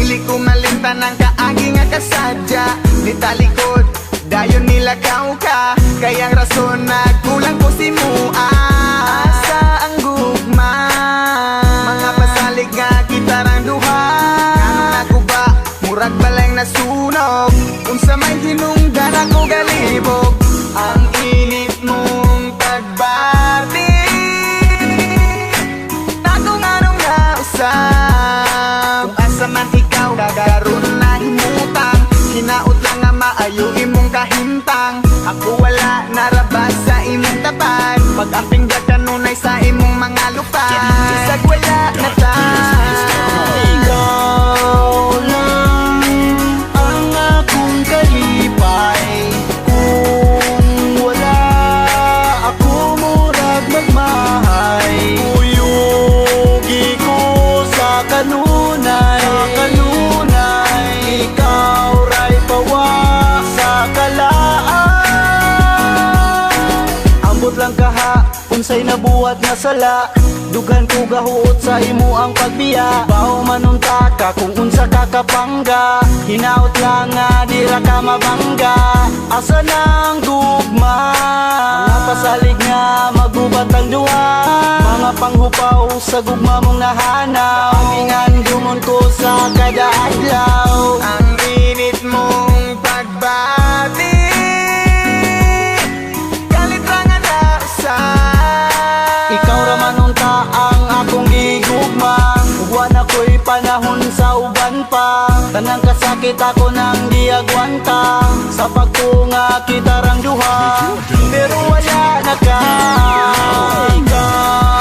dili ko malimtan ang kaagi nga kasadya. Nitalikod, dayon nilakaw ka, kayang rason nagkulang ko si mua. Asa ang gugma, mga pasalig nga kita rang duha. Kanong naguba, murag balay nasunog, unsa may hinungdan ako galibog. Ang init mong pagbati, nakong anong nausap. Kung asa man ikaw, gagaroon na himutang, hinaot lang nga maayo imong kahintang. Ako wala narabas sa imong tapat, pag-amping ka kanunay sa imong mga lupa. Isag wala na ta. Ikaw lang ang akong kalipay, kung wala ako murag magmahay. Uyugi ko sa kanunay, ikaw ray pawa sa kalaan. Ambot lang kaha, unsay nabuhat nga sala, dughan ko gahuot sa imo ang pagbiya. Bao manunta ka kung unsa ka kapangga, hinaut lang nga dira ka mabangga. Asa nang gugma, mga pasalig nga magubat ang duha, mga panghupaw sa gugma mong nahanaw. Amingan dumon ko sa kada adlaw. Ang init mong pagbati, galit ra nga nausap. Ikaw ra manunta ang akong gigugma, ugwan ako'y panahon sa uban pa. Tanang kasakit ako nang diagwanta, sa pagtunga kita rang duha, pero wala na ka. Ikaw